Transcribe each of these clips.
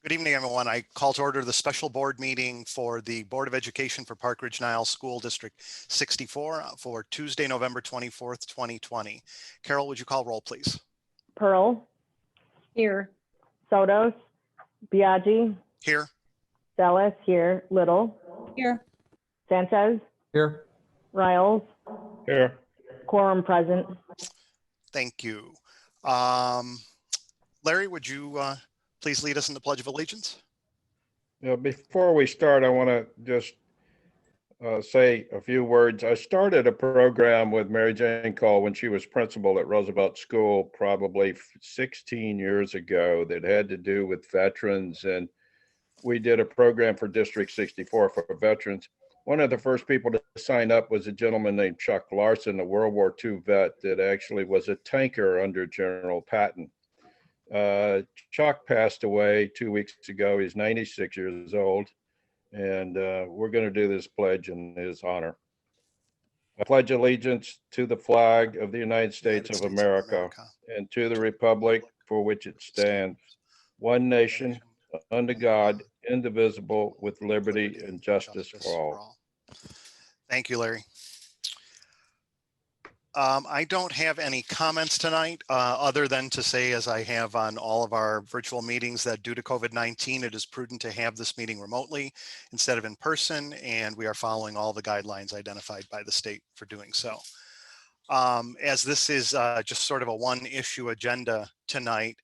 Good evening, everyone. I call to order the special board meeting for the Board of Education for Park Ridge-Niles School District 64 for Tuesday, November 24th, 2020. Carol, would you call roll, please? Pearl. Here. Sotos. Biaggi. Here. Dallas here. Little. Here. Sanchez. Here. Riles. Here. Quorum present. Thank you. Larry, would you please lead us in the Pledge of Allegiance? Before we start, I want to just say a few words. I started a program with Mary Jane Cole when she was principal at Roosevelt School probably 16 years ago that had to do with veterans, and we did a program for District 64 for veterans. One of the first people to sign up was a gentleman named Chuck Larson, a World War II vet that actually was a tanker under General Patton. Chuck passed away 2 weeks ago. He's 96 years old, and we're going to do this pledge in his honor. I pledge allegiance to the flag of the United States of America and to the republic for which it stands, one nation, under God, indivisible, with liberty and justice for all. Thank you, Larry. I don't have any comments tonight, other than to say, as I have on all of our virtual meetings, that due to COVID-19, it is prudent to have this meeting remotely instead of in person, and we are following all the guidelines identified by the state for doing so. As this is just sort of a one-issue agenda tonight,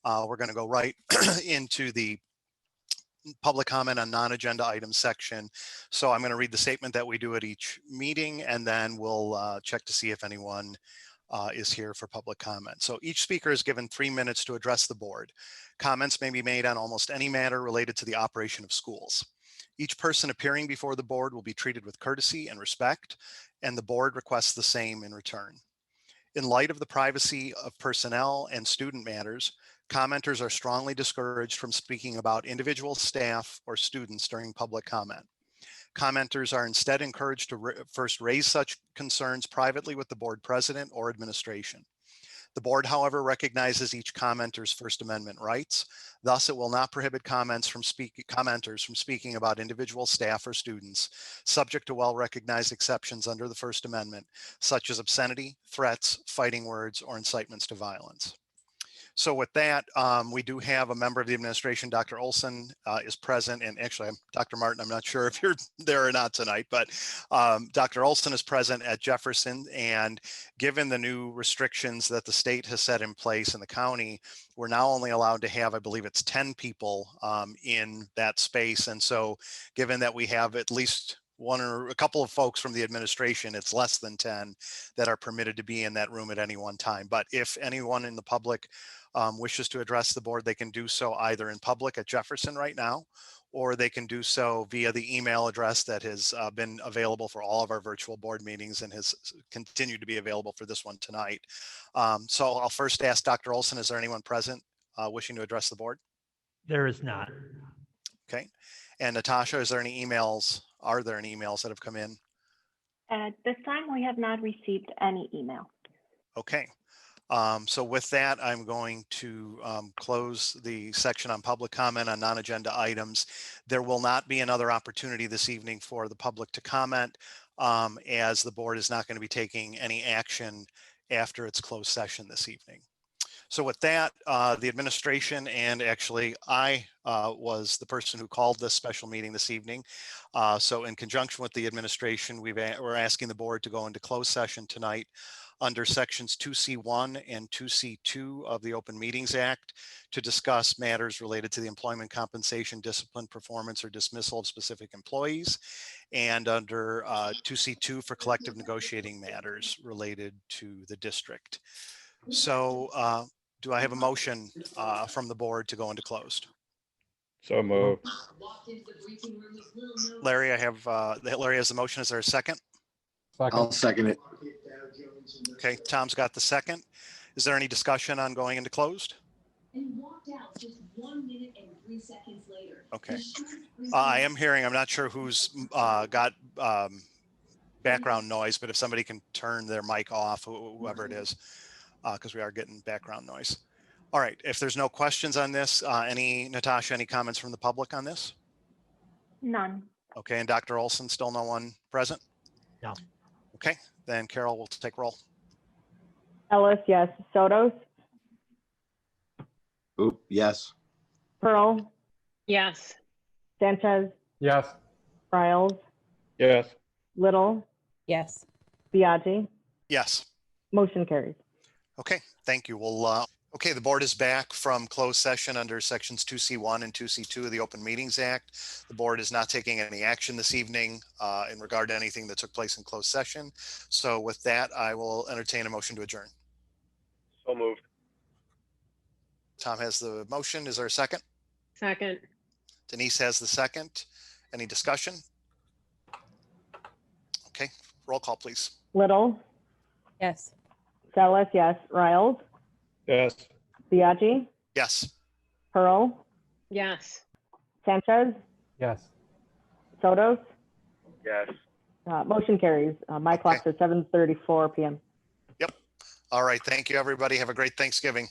we're going to go right into the public comment on non-agenda items section. So I'm going to read the statement that we do at each meeting, and then we'll check to see if anyone is here for public comment. So each speaker is given 3 minutes to address the board. Comments may be made on almost any matter related to the operation of schools. Each person appearing before the board will be treated with courtesy and respect, and the board requests the same in return. In light of the privacy of personnel and student matters, commenters are strongly discouraged from speaking about individual staff or students during public comment. Commenters are instead encouraged to first raise such concerns privately with the board president or administration. The board, however, recognizes each commenter's First Amendment rights. Thus, it will not prohibit commenters from speaking about individual staff or students, subject to well-recognized exceptions under the First Amendment, such as obscenity, threats, fighting words, or incitements to violence. So with that, we do have a member of the administration, Dr. Olson, is present, and actually, Dr. Martin, I'm not sure if you're there or not tonight, but Dr. Olson is present at Jefferson, and given the new restrictions that the state has set in place in the county, we're now only allowed to have, I believe it's 10 people in that space, and so given that we have at least one or a couple of folks from the administration, it's less than 10 that are permitted to be in that room at any one time. But if anyone in the public wishes to address the board, they can do so either in public at Jefferson right now, or they can do so via the email address that has been available for all of our virtual board meetings and has continued to be available for this one tonight. So I'll first ask Dr. Olson, is there anyone present wishing to address the board? There is not. Okay. And Natasha, is there any emails? Are there any emails that have come in? At this time, we have not received any email. Okay. So with that, I'm going to close the section on public comment on non-agenda items. There will not be another opportunity this evening for the public to comment, as the board is not going to be taking any action after its closed session this evening. So with that, the administration, and actually I was the person who called this special meeting this evening. So in conjunction with the administration, we're asking the board to go into closed session tonight under sections 2C1 and 2C2 of the Open Meetings Act to discuss matters related to the employment, compensation, discipline, performance, or dismissal of specific employees, and under 2C2 for collective negotiating matters related to the district. So do I have a motion from the board to go into closed? So moved. Larry, Larry has the motion. Is there a second? I'll second it. Okay, Tom's got the second. Is there any discussion on going into closed? Okay. I am hearing, I'm not sure who's got background noise, but if somebody can turn their mic off, whoever it is, because we are getting background noise. All right, if there's no questions on this, Natasha, any comments from the public on this? None. Okay, and Dr. Olson, still no one present? No. Okay, then Carol will take roll. Ellis, yes. Sotos, Oop, yes. Pearl, Yes. Sanchez, Yes. Riles, Yes. Little, Yes. Biagi. Yes. Motion carries. Okay, thank you. Okay, the board is back from closed session under sections 2C1 and 2C2 of the Open Meetings Act. The board is not taking any action this evening in regard to anything that took place in closed session. So with that, I will entertain a motion to adjourn. So moved. Tom has the motion. Is there a second? Second. Denise has the second. Any discussion? Okay, roll call, please. Little, Yes. Zealous, yes. Riles, Yes. Biagi, Yes. Pearl, Yes. Sanchez, Yes. Sotos. Yes. Motion carries. My clock's at 7:34 p.m. All right, thank you, everybody. Have a great Thanksgiving.